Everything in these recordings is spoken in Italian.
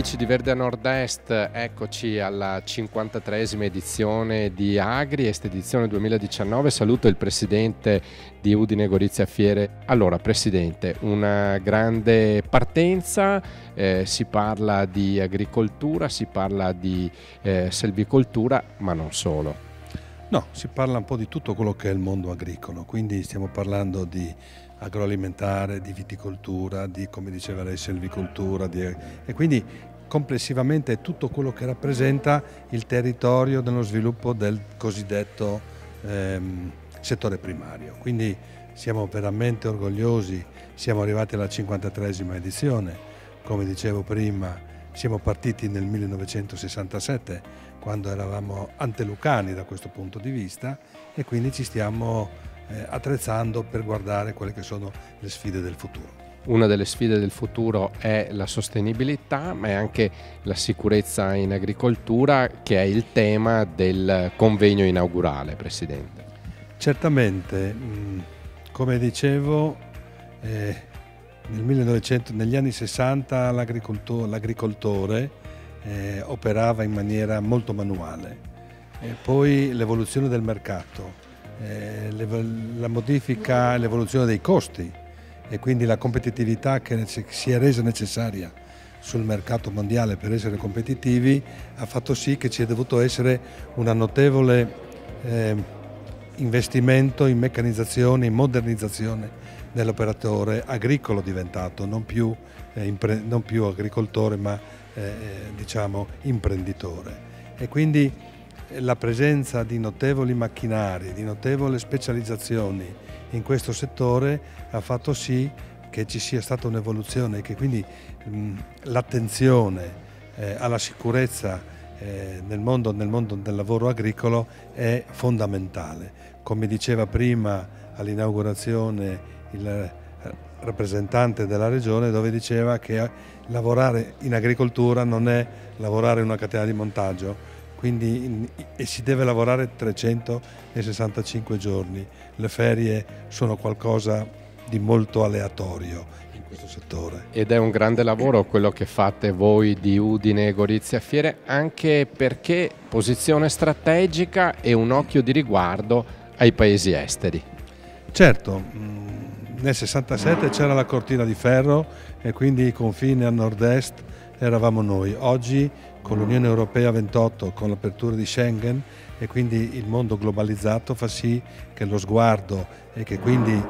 amici di Verde a Nord-Est, eccoci alla 53esima edizione di Agriest, edizione 2019. Saluto il presidente di Udine Gorizia Fiere. Allora, presidente, una grande partenza, si parla di agricoltura, si parla di selvicoltura, ma non solo. No, si parla un po' di tutto quello che è il mondo agricolo, quindi stiamo parlando di agroalimentare, di viticoltura, di, come diceva lei, selvicoltura, e quindi complessivamente è tutto quello che rappresenta il territorio dello sviluppo del cosiddetto settore primario. Quindi siamo veramente orgogliosi, siamo arrivati alla 53esima edizione, come dicevo prima siamo partiti nel 1967 quando eravamo antelucani da questo punto di vista e quindi ci stiamo attrezzando per guardare quelle che sono le sfide del futuro. Una delle sfide del futuro è la sostenibilità, ma è anche la sicurezza in agricoltura, che è il tema del convegno inaugurale, Presidente. Certamente, come dicevo, negli anni 60 l'agricoltore operava in maniera molto manuale, poi l'evoluzione del mercato, la modifica e l'evoluzione dei costi e quindi la competitività che si è resa necessaria sul mercato mondiale per essere competitivi ha fatto sì che ci è dovuto essere un notevole investimento in meccanizzazione, in modernizzazione dell'operatore agricolo diventato, non più agricoltore ma diciamo imprenditore, e quindi la presenza di notevoli macchinari, di notevoli specializzazioni in questo settore ha fatto sì che ci sia stata un'evoluzione e che quindi l'attenzione alla sicurezza nel mondo del lavoro agricolo è fondamentale. Come diceva prima all'inaugurazione il rappresentante della regione, dove diceva che lavorare in agricoltura non è lavorare in una catena di montaggio, quindi si deve lavorare 365 giorni. Le ferie sono qualcosa di molto aleatorio in questo settore. Ed è un grande lavoro quello che fate voi di Udine Gorizia Fiere, anche perché posizione strategica e un occhio di riguardo ai paesi esteri. Certo, nel 67 c'era la cortina di ferro e quindi i confini a nord-est eravamo noi. Oggi con l'Unione Europea 28, con l'apertura di Schengen e quindi il mondo globalizzato fa sì che lo sguardo e che quindi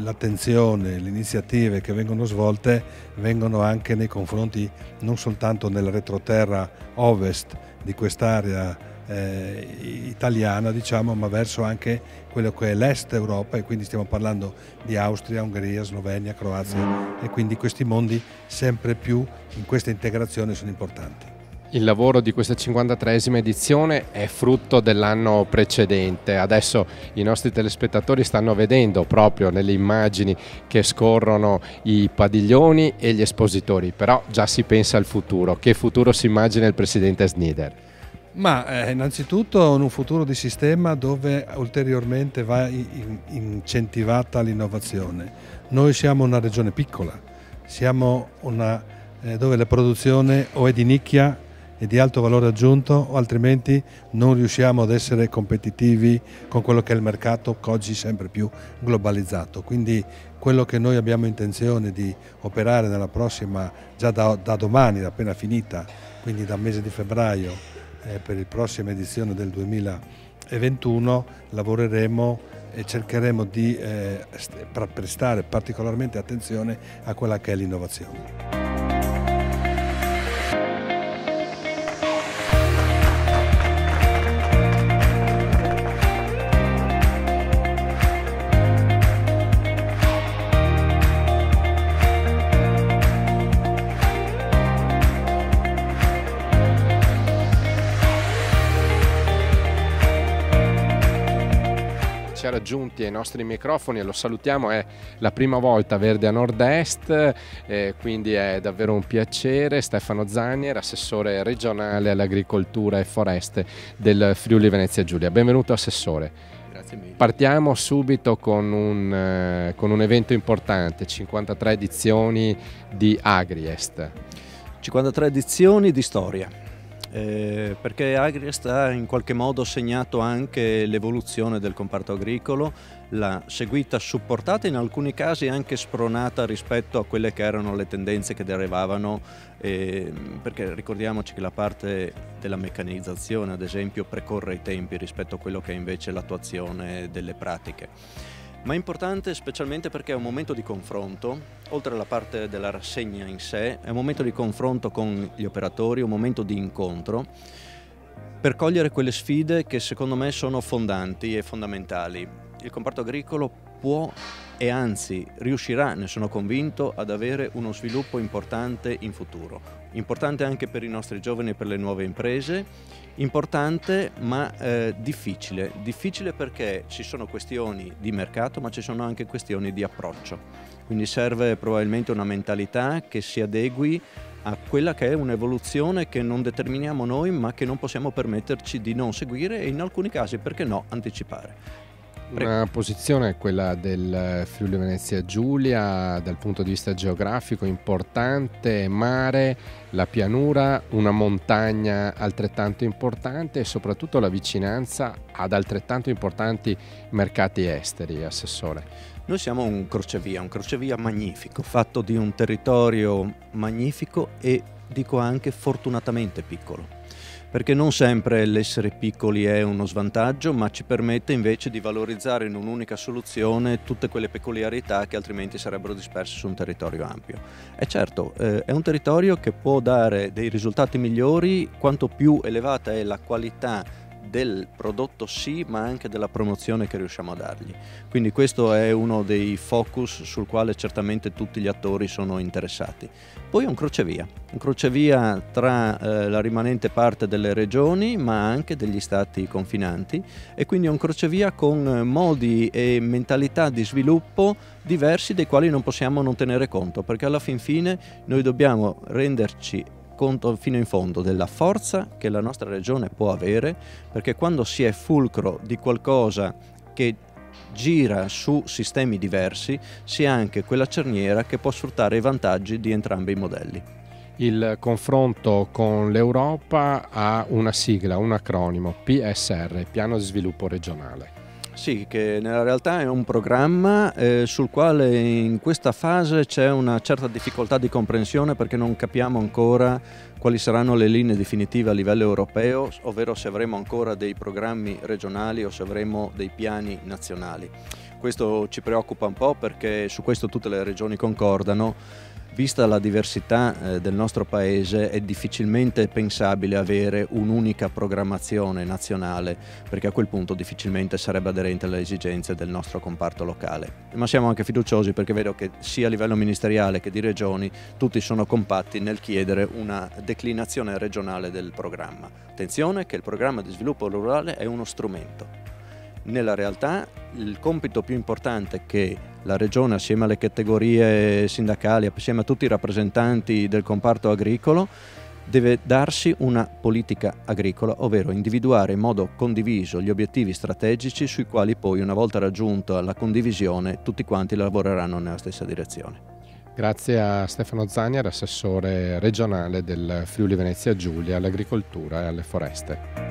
l'attenzione, le iniziative che vengono svolte vengono anche nei confronti non soltanto nel retroterra ovest di quest'area italiana, diciamo, ma verso anche quello che è l'est Europa, e quindi stiamo parlando di Austria, Ungheria, Slovenia, Croazia, e quindi questi mondi sempre più in questa integrazione sono importanti. Il lavoro di questa 53esima edizione è frutto dell'anno precedente. Adesso i nostri telespettatori stanno vedendo proprio nelle immagini che scorrono i padiglioni e gli espositori, però già si pensa al futuro. Che futuro si immagina il presidente Snider? Ma innanzitutto un futuro di sistema dove ulteriormente va incentivata l'innovazione. Noi siamo una regione piccola, siamo dove la produzione o è di nicchia e di alto valore aggiunto, o altrimenti non riusciamo ad essere competitivi con quello che è il mercato oggi sempre più globalizzato. Quindi quello che noi abbiamo intenzione di operare nella prossima, già da domani, appena finita, quindi dal mese di febbraio, per la prossima edizione del 2021 lavoreremo e cercheremo di prestare particolarmente attenzione a quella che è l'innovazione. Ci ha raggiunti ai nostri microfoni e lo salutiamo, è la prima volta Verde a Nord-Est, quindi è davvero un piacere. Stefano Zanier, assessore regionale all'agricoltura e foreste del Friuli Venezia Giulia. Benvenuto assessore. Grazie mille. Partiamo subito con un evento importante, 53 edizioni di Agriest. 53 edizioni di storia, perché Agriest ha in qualche modo segnato anche l'evoluzione del comparto agricolo, l'ha seguita, supportata, in alcuni casi anche spronata rispetto a quelle che erano le tendenze che derivavano, perché ricordiamoci che la parte della meccanizzazione, ad esempio, precorre i tempi rispetto a quello che è invece l'attuazione delle pratiche. Ma è importante specialmente perché è un momento di confronto, oltre alla parte della rassegna in sé, è un momento di confronto con gli operatori, un momento di incontro per cogliere quelle sfide che secondo me sono fondanti e fondamentali. Il comparto agricolo può e anzi riuscirà, ne sono convinto, ad avere uno sviluppo importante in futuro. Importante anche per i nostri giovani e per le nuove imprese, importante ma difficile. Difficile perché ci sono questioni di mercato ma ci sono anche questioni di approccio. Quindi serve probabilmente una mentalità che si adegui a quella che è un'evoluzione che non determiniamo noi ma che non possiamo permetterci di non seguire e in alcuni casi, perché no, anticipare. Una posizione, quella del Friuli Venezia Giulia, dal punto di vista geografico importante, mare, la pianura, una montagna altrettanto importante e soprattutto la vicinanza ad altrettanto importanti mercati esteri, Assessore. Noi siamo un crocevia magnifico, fatto di un territorio magnifico e dico anche fortunatamente piccolo. Perché non sempre l'essere piccoli è uno svantaggio, ma ci permette invece di valorizzare in un'unica soluzione tutte quelle peculiarità che altrimenti sarebbero disperse su un territorio ampio. E certo, è un territorio che può dare dei risultati migliori quanto più elevata è la qualità del prodotto, sì, ma anche della promozione che riusciamo a dargli. Quindi questo è uno dei focus sul quale certamente tutti gli attori sono interessati. Poi è un crocevia tra la rimanente parte delle regioni ma anche degli stati confinanti, e quindi è un crocevia con modi e mentalità di sviluppo diversi dei quali non possiamo non tenere conto, perché alla fin fine noi dobbiamo renderci conto fino in fondo della forza che la nostra regione può avere, perché quando si è fulcro di qualcosa che gira su sistemi diversi, si è anche quella cerniera che può sfruttare i vantaggi di entrambi i modelli. Il confronto con l'Europa ha una sigla, un acronimo, PSR, Piano di Sviluppo Regionale. Sì, che nella realtà è un programma sul quale in questa fase c'è una certa difficoltà di comprensione, perché non capiamo ancora quali saranno le linee definitive a livello europeo, ovvero se avremo ancora dei programmi regionali o se avremo dei piani nazionali. Questo ci preoccupa un po' perché su questo tutte le regioni concordano. Vista la diversità del nostro paese è difficilmente pensabile avere un'unica programmazione nazionale, perché a quel punto difficilmente sarebbe aderente alle esigenze del nostro comparto locale. Ma siamo anche fiduciosi perché vedo che sia a livello ministeriale che di regioni tutti sono compatti nel chiedere una declinazione regionale del programma. Attenzione che il programma di sviluppo rurale è uno strumento. Nella realtà il compito più importante che la Regione, assieme alle categorie sindacali, assieme a tutti i rappresentanti del comparto agricolo, deve darsi una politica agricola, ovvero individuare in modo condiviso gli obiettivi strategici sui quali poi, una volta raggiunta la condivisione, tutti quanti lavoreranno nella stessa direzione. Grazie a Stefano Zaniar, assessore regionale del Friuli Venezia Giulia all'agricoltura e alle foreste.